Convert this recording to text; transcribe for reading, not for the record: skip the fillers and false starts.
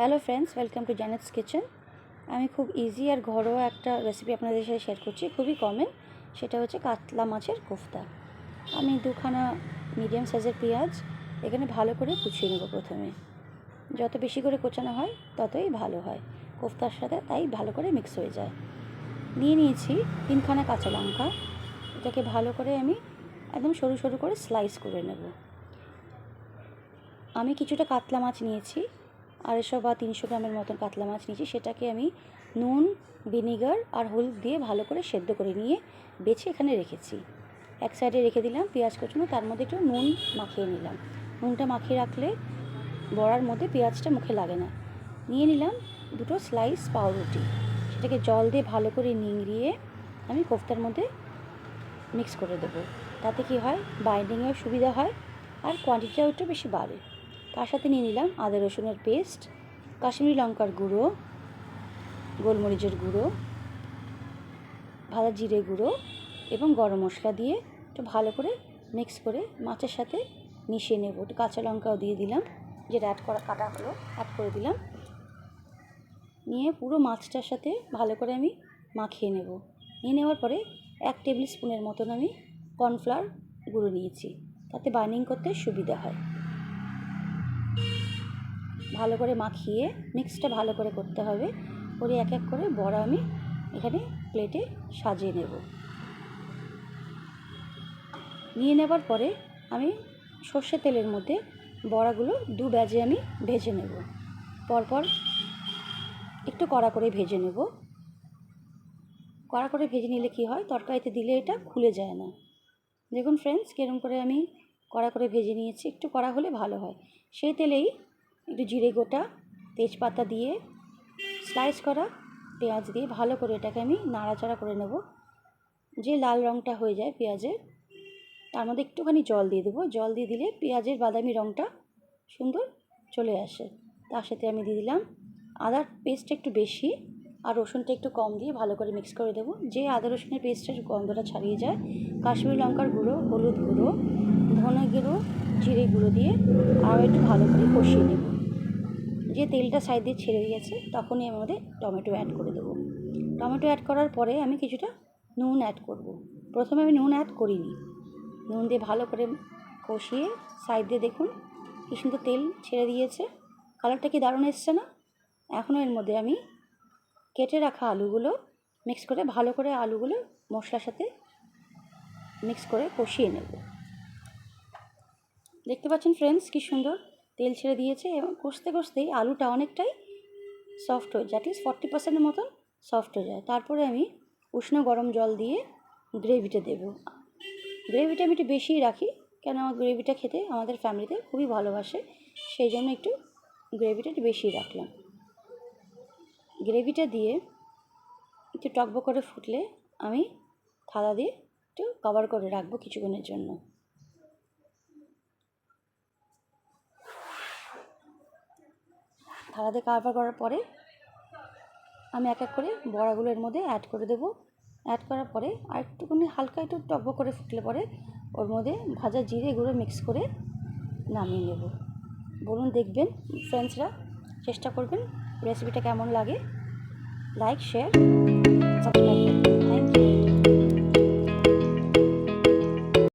Hello friends, welcome to Janet's kitchen. আমি খুব easy আর ঘরোয়া একটা রেসিপি আপনাদের সাথে শেয়ার করছি, খুবই কমন। সেটা হচ্ছে কাতলা মাছের কোফতা। আমি দুখানা মিডিয়াম সাইজের পেঁয়াজ এখানে ভালো করে কুচিয়ে নেব। প্রথমে যত বেশি করে কোচানো হয় ততই ভালো হয় কোফতার সাথে, তাই ভালো করে মিক্স হয়ে যায়। নিয়েছি 3খানা কাঁচা লঙ্কা। এটাকে ভালো করে আমি একদম সরু সরু করে স্লাইস করে নেব। আমি কিছুটা কাতলা মাছ নিয়েছি, 250 বা 300 গ্রামের মতন কাতলা মাছ নিয়েছি। সেটাকে আমি নুন, ভিনিগার আর হলুদ দিয়ে ভালো করে সেদ্ধ করে নিয়ে বেছে এখানে রেখেছি। এক সাইডে রেখে দিলাম পেঁয়াজ কুচনো, তার মধ্যে একটু নুন মাখিয়ে নিলাম। নুনটা মাখিয়ে রাখলে বড়ার মধ্যে পেঁয়াজটা মুখে লাগে না। নিয়ে নিলাম দুটো স্লাইস পাউরুটি। সেটাকে জল দিয়ে ভালো করে নিংড়িয়ে আমি কোফতার মধ্যে মিক্স করে দেবো। তাতে কি হয়, বাইন্ডিংয়েও সুবিধা হয় আর কোয়ান্টিটিটাও একটু বেশি বাড়ে। তার সাথে নিয়ে নিলাম আদা রসুনের পেস্ট, কাশ্মীরি লঙ্কার গুঁড়ো, গোলমরিচের গুঁড়ো, ভাজা জিরে গুঁড়ো এবং গরম মশলা দিয়ে একটু ভালো করে মিক্স করে মাছের সাথে মিশিয়ে নেব। একটু কাঁচা লঙ্কাও দিয়ে দিলাম, যেটা কাটা হলো অ্যাড করে দিলাম। নিয়ে পুরো মাছটার সাথে ভালো করে আমি মাখিয়ে নেব। নিয়ে নেওয়ার পরে 1 টেবিল স্পুনের মতন আমি কর্নফ্লাওয়ার গুঁড়ো নিয়েছি, তাতে বাইন্ডিং করতে সুবিধা হয়। ভালো করে মাখিয়ে মিক্সটা ভালো করে করতে হবে। করে এক এক করে বড়া আমি এখানে প্লেটে সাজিয়ে নেব। নিয়ে নেবার পরে আমি সর্ষের তেলের মধ্যে বড়াগুলো 2 ব্যাচে আমি ভেজে নেব। পরপর একটু কড়া করে ভেজে নেব। কড়া করে ভেজে নিলে কি হয়, তরকারিতে দিলে এটা খুলে যায় না। দেখুন ফ্রেন্ডস, কিরকম করে আমি কড়া করে ভেজে নিয়েছি। একটু কড়া হলে ভালো হয়। সেই তেলেই একটু জিরে গোটা, তেজপাতা দিয়ে স্লাইস করা পেঁয়াজ দিয়ে ভালো করে এটাকে আমি নাড়াচাড়া করে নেব। যে লাল রঙটা হয়ে যায় পেঁয়াজের, তার মধ্যে একটুখানি জল দিয়ে দেবো। জল দিয়ে দিলে পেঁয়াজের বাদামি রঙটা সুন্দর চলে আসে। তার সাথে আমি দিয়ে দিলাম আদার পেস্ট একটু বেশি আর রসুনটা একটু কম দিয়ে ভালো করে মিক্স করে দেবো। যে আদা রসুনের পেস্টের গন্ধটা ছাড়িয়ে যায়, কাশ্মীরি লঙ্কার গুঁড়ো, হলুদ গুঁড়ো, ধনে গুঁড়ো, জিরে গুঁড়ো দিয়ে আরও একটু ভালো করে কষিয়ে নেব। যে তেলটা সাইড দিয়ে ছেড়ে দিয়েছে, তখনই আমি মধ্যে টমেটো অ্যাড করে দেবো। টমেটো অ্যাড করার পরে আমি কিছুটা নুন অ্যাড করব। প্রথমে আমি নুন অ্যাড করিনি। নুন দিয়ে ভালো করে কষিয়ে সাইড দিয়ে দেখুন কি সুন্দর তেল ছেড়ে দিয়েছে। কালারটা কি দারুণ এসছে না? এখনও এর মধ্যে আমি কেটে রাখা আলুগুলো মিক্স করে ভালো করে আলুগুলো মশলার সাথে মিক্স করে কষিয়ে নেব। দেখতে পাচ্ছেন ফ্রেন্ডস কি সুন্দর তেল ছেড়ে দিয়েছে, এবং কষতে কষতেই আলুটা অনেকটাই সফট হয়ে যায়, অ্যাটলিস্ট 40% মতন সফট হয়ে যায়। তারপরে আমি উষ্ণ গরম জল দিয়ে গ্রেভিটা দেব। গ্রেভিটা আমি একটু বেশিই রাখি, কেন আমার গ্রেভিটা খেতে আমাদের ফ্যামিলিতে খুবই ভালোবাসে, সেই জন্য একটু গ্রেভিটা একটু বেশিই রাখলাম। গ্রেভিটা দিয়ে একটু টকবক করে ফুটলে আমি থালা দিয়ে একটু কভার করে রাখবো কিছুক্ষণের জন্য। থালা দিয়ে কভার করার পরে আমি এক এক করে বড়াগুলো এর মধ্যে অ্যাড করে দেবো। অ্যাড করার পরে আর একটুখানি হালকা একটু টকবক করে ফুটলে পরে ওর মধ্যে ভাজা জিরে গুঁড়ো মিক্স করে নামিয়ে নেব। বলুন, দেখবেন ফ্রেন্ডসরা, চেষ্টা করবেন রেসিপিটা কেমন লাগে। লাইক, শেয়ার, সাবস্ক্রাইব করবেন।